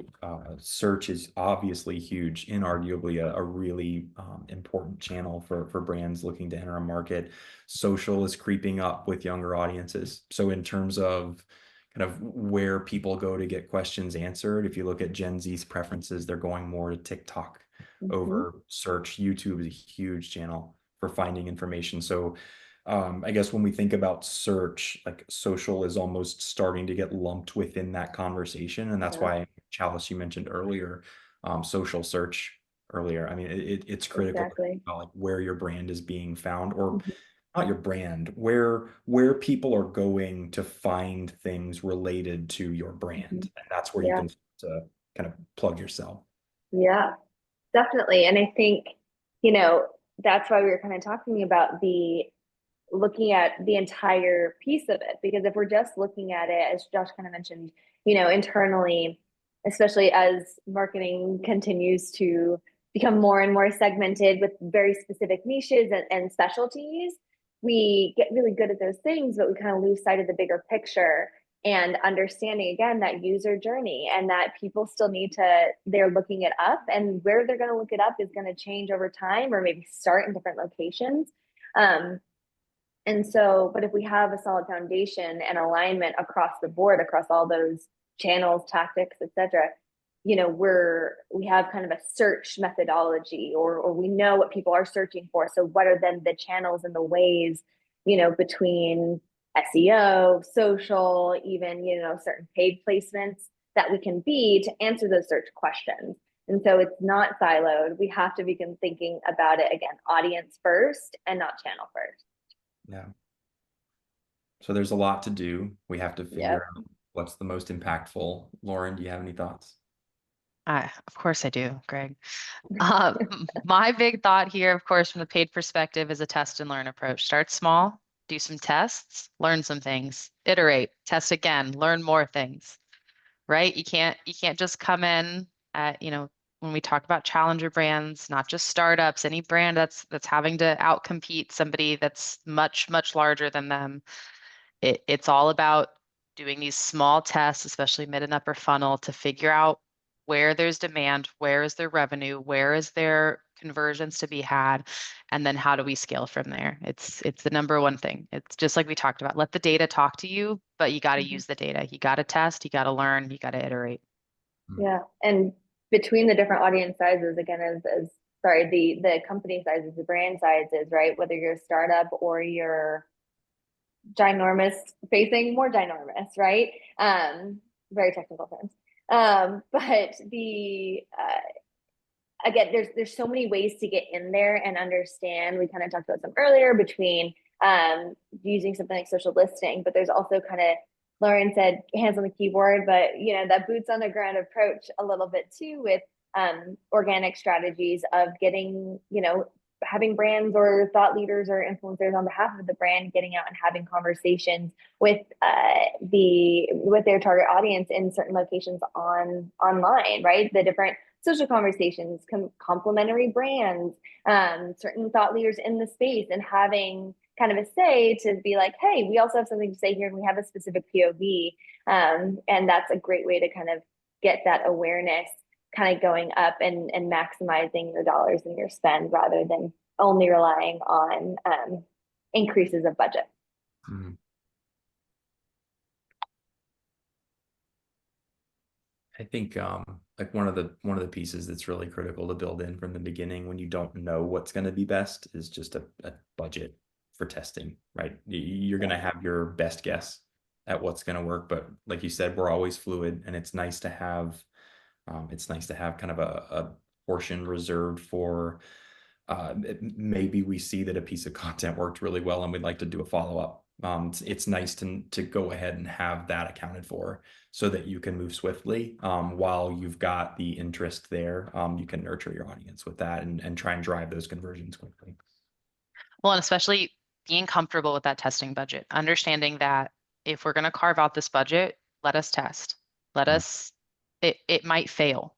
search is obviously huge, inarguably a really important channel for brands looking to enter a market. Social is creeping up with younger audiences. So in terms of kind of where people go to get questions answered, if you look at Gen Z's preferences, they're going more to TikTok over search. YouTube is a huge channel for finding information. So I guess when we think about search, like social is almost starting to get lumped within that conversation. And that's why, Chalice, you mentioned earlier, social search earlier. I mean, it's critical about like where your brand is being found, or not your brand, where people are going to find things related to your brand. And that's where you can kind of plug yourself. Yeah, definitely. And I think, that's why we were kind of talking about looking at the entire piece of it, because if we're just looking at it, as Josh kind of mentioned, internally, especially as marketing continues to become more and more segmented with very specific niches and specialties, we get really good at those things, but we kind of lose sight of the bigger picture and understanding, again, that user journey, and that people still they're looking it up, and where they're going to look it up is going to change over time, or maybe start in different locations. And so, but if we have a solid foundation and alignment across the board, across all those channels, tactics, etc., we have kind of a search methodology, or we know what people are searching for. So what are then the channels and the ways, between SEO, social, even, certain paid placements that we can be to answer those search questions. And so it's not siloed. We have to begin thinking about it, again, audience first and not channel first. Yeah. So there's a lot to do. We have to figure out what's the most impactful. Lauren, do you have any thoughts? Of course I do, Greg. My big thought here, of course, from the paid perspective, is a test and learn approach. Start small, do some tests, learn some things, iterate, test again, learn more things, right? You can't just come in at, when we talk about challenger brands, not just startups, any brand that's having to outcompete somebody that's much, much larger than them. It's all about doing these small tests, especially mid and upper funnel, to figure out where there's demand, where is there revenue, where is there conversions to be had, and then how do we scale from there? It's the number one thing. It's just like we talked about. Let the data talk to you, but you got to use the data. You got to test, you got to learn, you got to iterate. Yeah, and between the different audience sizes, again, the company sizes, the brand sizes, right? Whether you're a startup or you're ginormous, facing more ginormous, right? Very technical terms. But again, there's so many ways to get in there and understand. We kind of talked about some earlier between using something like social listing, but there's also kind of, Lauren said, hands on the keyboard, but that boots on the ground approach a little bit too, with organic strategies of getting having brands or thought leaders or influencers on behalf of the brand getting out and having conversations with their target audience in certain locations online, right? The different social conversations, complementary brands, certain thought leaders in the space, and having kind of a say to be like, hey, we also have something to say here and we have a specific POV. And that's a great way to kind of get that awareness kind of going up and maximizing your dollars and your spend rather than only relying on increases of budget. Mhm. I think like one of the pieces that's really critical to build in from the beginning when you don't know what's going to be best is just a budget for testing, right? You're going to have your best guess at what's going to work, but like you said, we're always fluid, and it's nice to have kind of a portion reserved for maybe we see that a piece of content worked really well and we'd like to do a follow-up. It's nice to go ahead and have that accounted for so that you can move swiftly while you've got the interest there. You can nurture your audience with that and try and drive those conversions quickly. Well, and especially being comfortable with that testing budget, understanding that if we're going to carve out this budget, let us test. Let us, it might fail,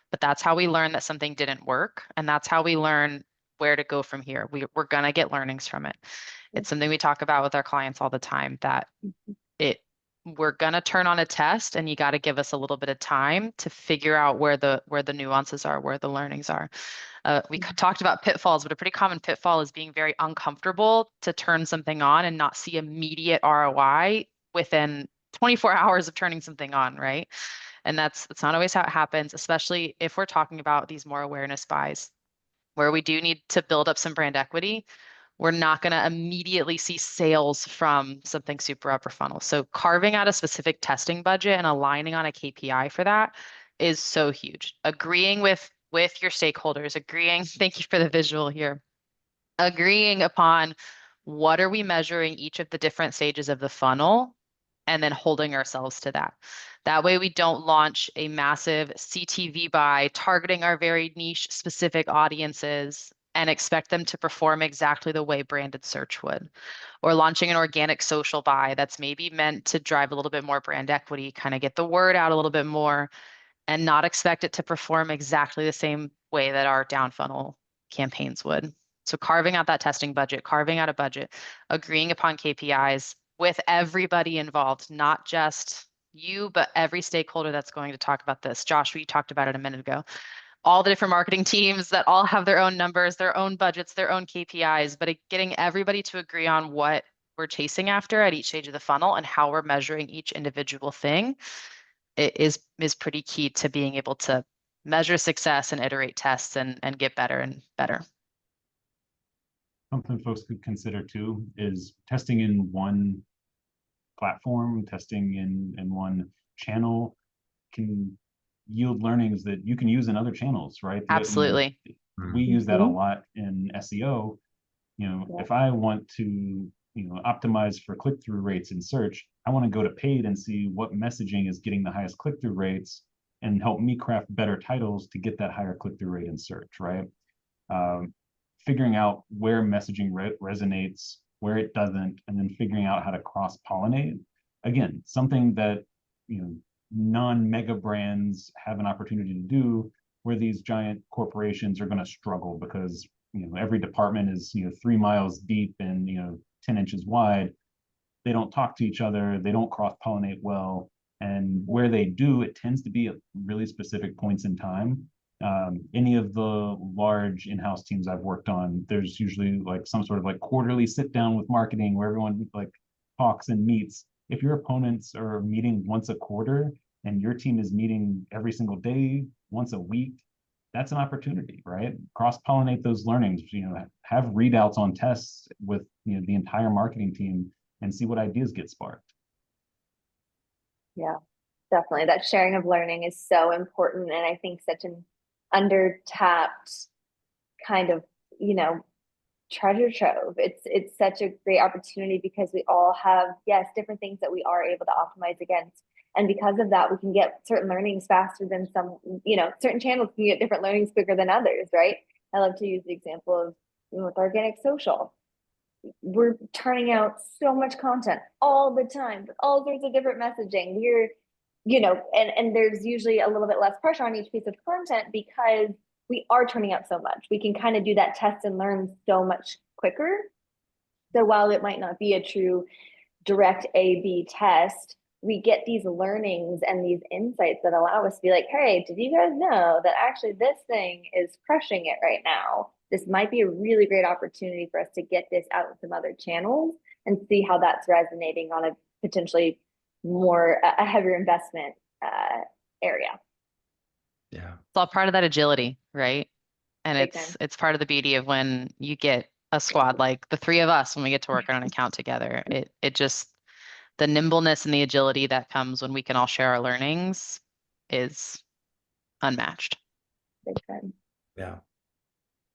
but that's how we learn that something didn't work. And that's how we learn where to go from here. We're going to get learnings from it. It's something we talk about with our clients all the time, that we're going to turn on a test and you got to give us a little bit of time to figure out where the nuances are, where the learnings are. We talked about pitfalls, but a pretty common pitfall is being very uncomfortable to turn something on and not see immediate ROI within 24 hours of turning something on, right? And that's not always how it happens, especially if we're talking about these more awareness buys where we do need to build up some brand equity. We're not going to immediately see sales from something super upper funnel. So carving out a specific testing budget and aligning on a KPI for that is so huge. Agreeing with your stakeholders, thank you for the visual here, agreeing upon what are we measuring each of the different stages of the funnel, and then holding ourselves to that. That way we don't launch a massive CTV buy targeting our very niche specific audiences and expect them to perform exactly the way branded search would. Or launching an organic social buy that's maybe meant to drive a little bit more brand equity, kind of get the word out a little bit more, and not expect it to perform exactly the same way that our down funnel campaigns would. So carving out that testing budget, carving out a budget, agreeing upon KPIs with everybody involved, not just you, but every stakeholder that's going to talk about this. Josh, you talked about it a minute ago. All the different marketing teams that all have their own numbers, their own budgets, their own KPIs, but getting everybody to agree on what we're chasing after at each stage of the funnel and how we're measuring each individual thing is pretty key to being able to measure success and iterate tests and get better and better. Something folks could consider too is testing in one platform, testing in one channel can yield learnings that you can use in other channels, right? Absolutely. We use that a lot in SEO. If I want to, optimize for click-through rates in search, I want to go to paid and see what messaging is getting the highest click-through rates and help me craft better titles to get that higher click-through rate in search, right? Figuring out where messaging resonates, where it doesn't, and then figuring out how to cross-pollinate. Again, something that non-mega brands have an opportunity to do, where these giant corporations are going to struggle because every department is 3 miles deep and 10 inches wide. They don't talk to each other. They don't cross-pollinate well, and where they do, it tends to be at really specific points in time. Any of the large in-house teams I've worked on, there's usually like some sort of like quarterly sit down with marketing where everyone like talks and meets. If your opponents are meeting once a quarter and your team is meeting every single day, once a week, that's an opportunity, right? Cross-pollinate those learnings, have readouts on tests with the entire marketing team and see what ideas get sparked. Yeah, definitely. That sharing of learning is so important. And I think such an under-tapped kind of, treasure trove. It's such a great opportunity because we all have, yes, different things that we are able to optimize against. And because of that, we can get certain learnings faster than some, certain channels can get different learnings quicker than others, right? I love to use the example of, with organic social, we're turning out so much content all the time with all sorts of different messaging. We're, and there's usually a little bit less pressure on each piece of content because we are turning out so much. We can kind of do that test and learn so much quicker. So while it might not be a true direct A/B test, we get these learnings and these insights that allow us to be like, hey, did you guys know that actually this thing is crushing it right now? This might be a really great opportunity for us to get this out in some other channels and see how that's resonating on a potentially a heavier investment area. Yeah. It's all part of that agility, right? And Big time. it's part of the beauty of when you get a squad like the three of us when we get to work on an account together. It just, the nimbleness and the agility that comes when we can all share our learnings is unmatched. Big time. Yeah.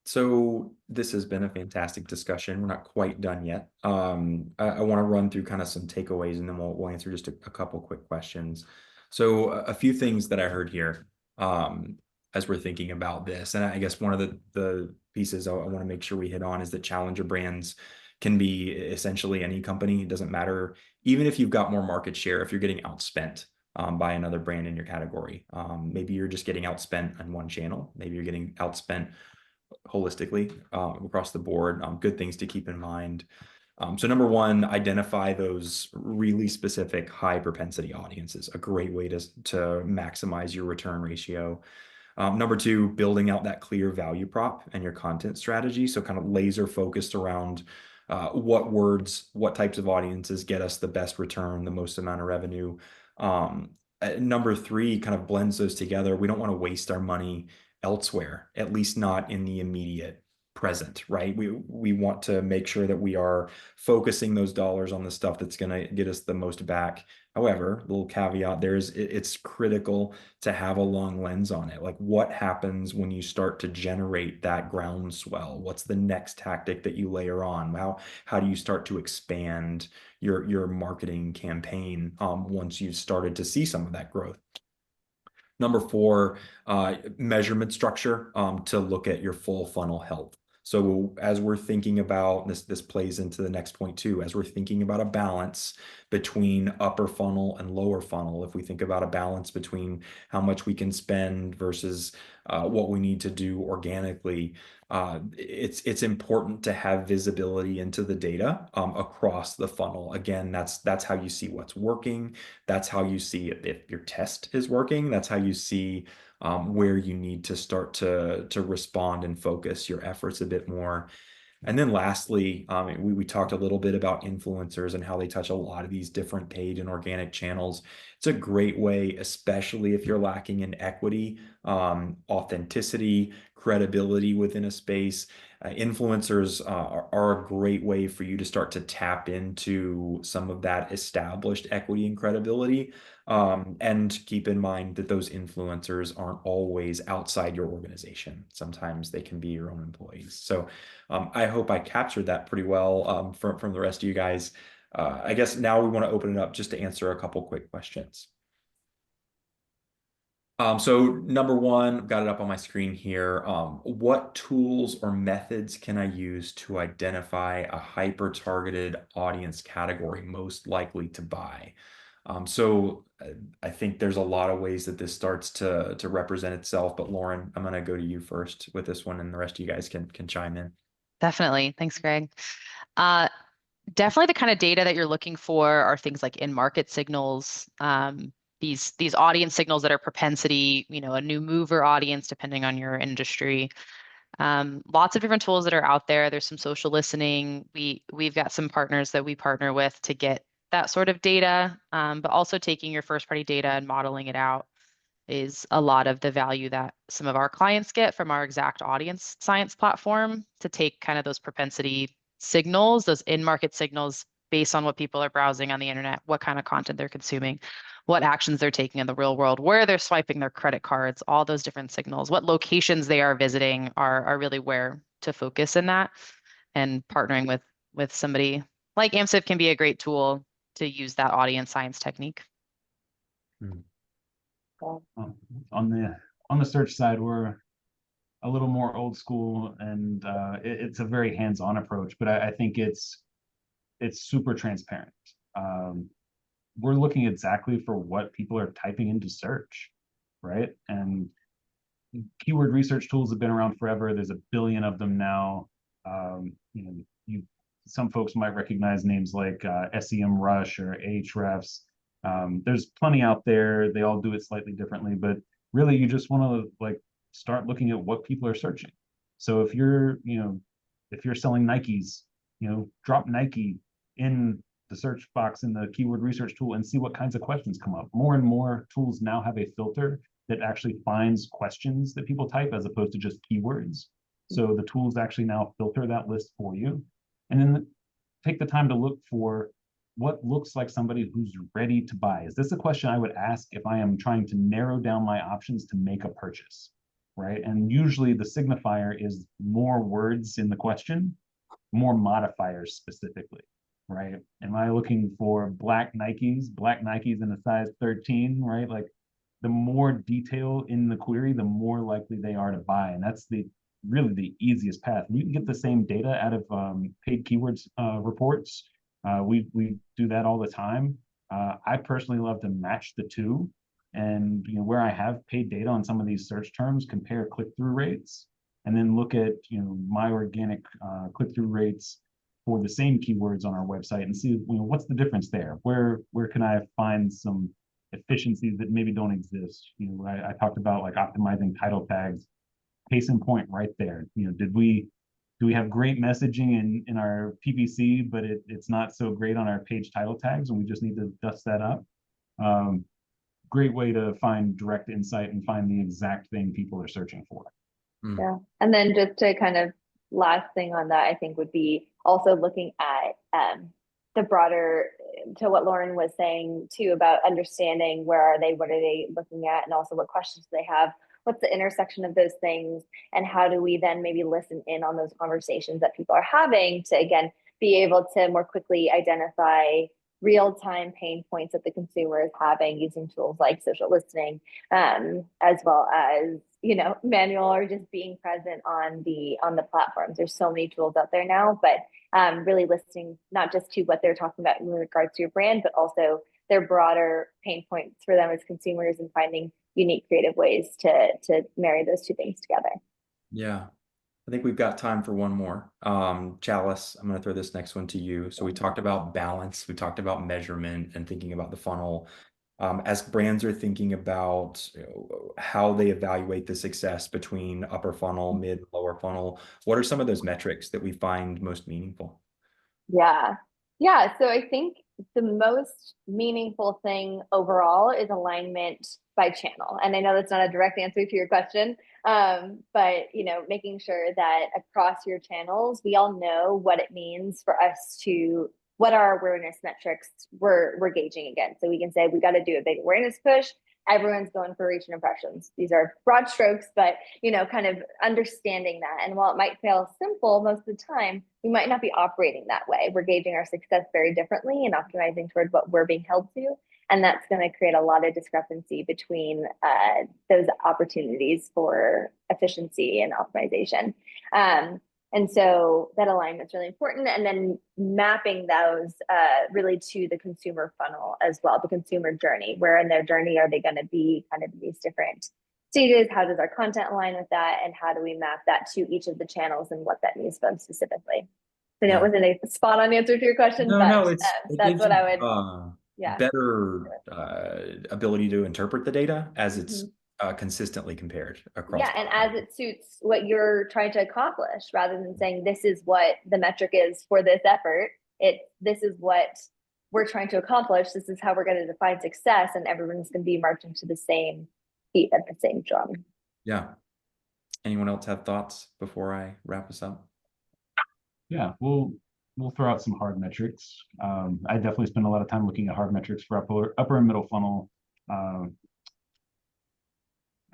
So this has been a fantastic discussion. We're not quite done yet. I want to run through kind of some takeaways and then we'll answer just a couple quick questions. So a few things that I heard here as we're thinking about this, and I guess one of the pieces I want to make sure we hit on is that challenger brands can be essentially any company. It doesn't matter, even if you've got more market share, if you're getting outspent by another brand in your category. Maybe you're just getting outspent on one channel. Maybe you're getting outspent holistically across the board. Good things to keep in mind. So number one, identify those really specific high propensity audiences, a great way to maximize your return ratio. Number two, building out that clear value prop and your content strategy. So kind of laser focused around what words, what types of audiences get us the best return, the most amount of revenue. Number three kind of blends those together. We don't want to waste our money elsewhere, at least not in the immediate present, right? We want to make sure that we are focusing those dollars on the stuff that's going to get us the most back. However, little caveat there is it's critical to have a long lens on it. Like what happens when you start to generate that groundswell? What's the next tactic that you layer on? How do you start to expand your marketing campaign once you've started to see some of that growth? Number four, measurement structure to look at your full funnel health. So as we're thinking about this plays into the next point too, as we're thinking about a balance between upper funnel and lower funnel, if we think about a balance between how much we can spend versus what we need to do organically, it's important to have visibility into the data across the funnel. Again, that's how you see what's working. That's how you see if your test is working. That's how you see where you need to start to respond and focus your efforts a bit more. And then lastly, we talked a little bit about influencers and how they touch a lot of these different paid and organic channels. It's a great way, especially if you're lacking in equity, authenticity, credibility within a space. Influencers are a great way for you to start to tap into some of that established equity and credibility. And keep in mind that those influencers aren't always outside your organization. Sometimes they can be your own employees. So I hope I captured that pretty well from the rest of you guys. I guess now we want to open it up just to answer a couple quick questions. So number one, I've got it up on my screen here. What tools or methods can I use to identify a hyper-targeted audience category most likely to buy? So I think there's a lot of ways that this starts to represent itself, but Lauren, I'm going to go to you first with this one and the rest of you guys can chime in. Definitely. Thanks, Greg. Definitely the kind of data that you're looking for are things like in-market signals, these audience signals that are propensity, a new mover audience, depending on your industry. Lots of different tools that are out there. There's some social listening. We've got some partners that we partner with to get that sort of data, but also taking your first party data and modeling it out is a lot of the value that some of our clients get from our exact audience science platform to take kind of those propensity signals, those in-market signals based on what people are browsing on the internet, what kind of content they're consuming, what actions they're taking in the real world, where they're swiping their credit cards, all those different signals, what locations they are visiting are really where to focus in that. And partnering with somebody like Amsive can be a great tool to use that audience science technique. On the search side, we're a little more old school, and it's a very hands-on approach, but I think it's super transparent. We're looking exactly for what people are typing into search, right? And keyword research tools have been around forever. There's a billion of them now. You know, some folks might recognize names like SEMrush or Ahrefs. There's plenty out there. They all do it slightly differently, but really you just want to like start looking at what people are searching. So if you're, if you're selling Nikes, drop Nike in the search box in the keyword research tool and see what kinds of questions come up. More and more tools now have a filter that actually finds questions that people type as opposed to just keywords. So the tools actually now filter that list for you. And then take the time to look for what looks like somebody who's ready to buy. Is this a question I would ask if I am trying to narrow down my options to make a purchase, right? And usually the signifier is more words in the question, more modifiers specifically, right? Am I looking for black Nikes in a size 13, right? Like the more detail in the query, the more likely they are to buy. And that's really the easiest path. And you can get the same data out of paid keywords reports. We do that all the time. I personally love to match the two. And where I have paid data on some of these search terms, compare click-through rates, and then look at my organic click-through rates for the same keywords on our website and see what's the difference there. Where can I find some efficiencies that maybe don't exist? I talked about like optimizing title tags. Case in point, right there. Do we have great messaging in our PPC, but it's not so great on our page title tags, and we just need to dust that up? Great way to find direct insight and find the exact thing people are searching for. Yeah. And then just to kind of last thing on that, I think would be also looking at the broader, to what Lauren was saying too, about understanding where are they, what are they looking at, and also what questions do they have, what's the intersection of those things, and how do we then maybe listen in on those conversations that people are having to, again, be able to more quickly identify real-time pain points that the consumer is having using tools like social listening, as well as manual or just being present on the platforms. There's so many tools out there now, but really listening not just to what they're talking about in regards to your brand, but also their broader pain points for them as consumers, and finding unique creative ways to marry those two things together. Yeah. I think we've got time for one more. Chalice, I'm going to throw this next one to you. So we talked about balance, we talked about measurement and thinking about the funnel. As brands are thinking about how they evaluate the success between upper funnel, mid, lower funnel, what are some of those metrics that we find most meaningful? Yeah. So I think the most meaningful thing overall is alignment by channel. And I know that's not a direct answer to your question, but making sure that across your channels, we all know what it means for us to, what our awareness metrics we're gauging against. So we can say we got to do a big awareness push. Everyone's going for reach and impressions. These are broad strokes, but kind of understanding that. And while it might feel simple most of the time, we might not be operating that way. We're gauging our success very differently and optimizing toward what we're being held to. And that's going to create a lot of discrepancy between those opportunities for efficiency and optimization. And so that alignment is really important. And then mapping those really to the consumer funnel as well, the consumer journey. Where in their journey are they going to be kind of in these different stages? How does our content align with that? And how do we map that to each of the channels and what that means for them specifically? So it wasn't a spot on answer to your question, but that's what I would, better ability to interpret the data as it's consistently compared across. Yeah, and as it suits what you're trying to accomplish, rather than saying this is what the metric is for this effort. This is what we're trying to accomplish. This is how we're going to define success, and everyone's going to be marching to the same beat at the same drum. Yeah. Anyone else have thoughts before I wrap us up? Yeah, we'll throw out some hard metrics. I definitely spend a lot of time looking at hard metrics for upper and middle funnel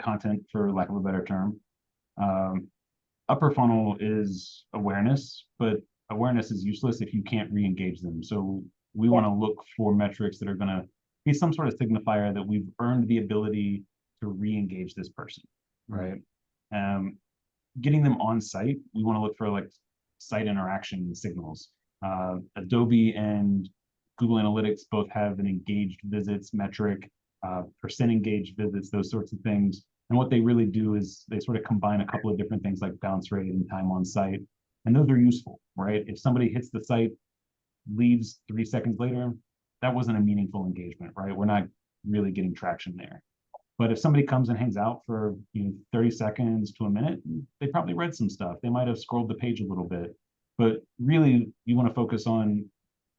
content, for lack of a better term. Upper funnel is awareness, but awareness is useless if you can't re-engage them. So we want to look for metrics that are going to be some sort of signifier that we've earned the ability to re-engage this person, right? getting them on site, we want to look for like site interaction signals. Adobe and Google Analytics both have an engaged visits metric, percent engaged visits, those sorts of things. And what they really do is they sort of combine a couple of different things like bounce rate and time on site. And those are useful, right? If somebody hits the site, leaves 3 seconds later, that wasn't a meaningful engagement, right? We're not really getting traction there. But if somebody comes and hangs out for 30 seconds to a minute, they probably read some stuff. They might have scrolled the page a little bit. But really, you want to focus on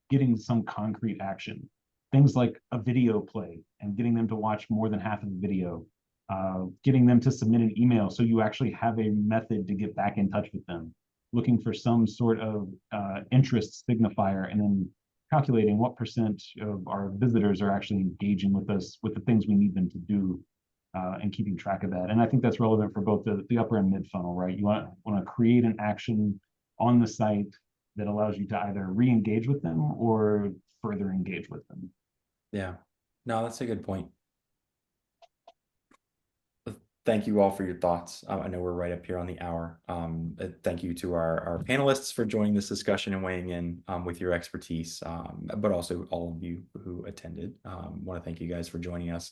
getting some concrete action. Things like a video play and getting them to watch more than half of the video, getting them to submit an email so you actually have a method to get back in touch with them, looking for some sort of interest signifier, and then calculating what percent of our visitors are actually engaging with us with the things we need them to do, and keeping track of that. And I think that's relevant for both the upper and mid funnel, right? You want to create an action on the site that allows you to either re-engage with them or further engage with them. Yeah, no, that's a good point. Thank you all for your thoughts. I know we're right up here on the hour. Thank you to our panelists for joining this discussion and weighing in with your expertise, but also all of you who attended. Want to thank you guys for joining us.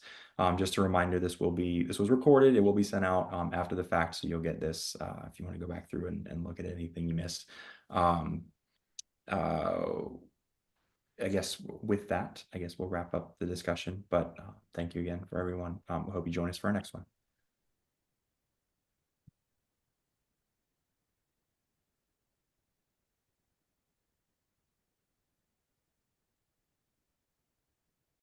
Just a reminder, this was recorded. It will be sent out after the fact, so you'll get this if you want to go back through and look at anything you missed. I guess with that, we'll wrap up the discussion, but thank you again for everyone. I hope you join us for our next one.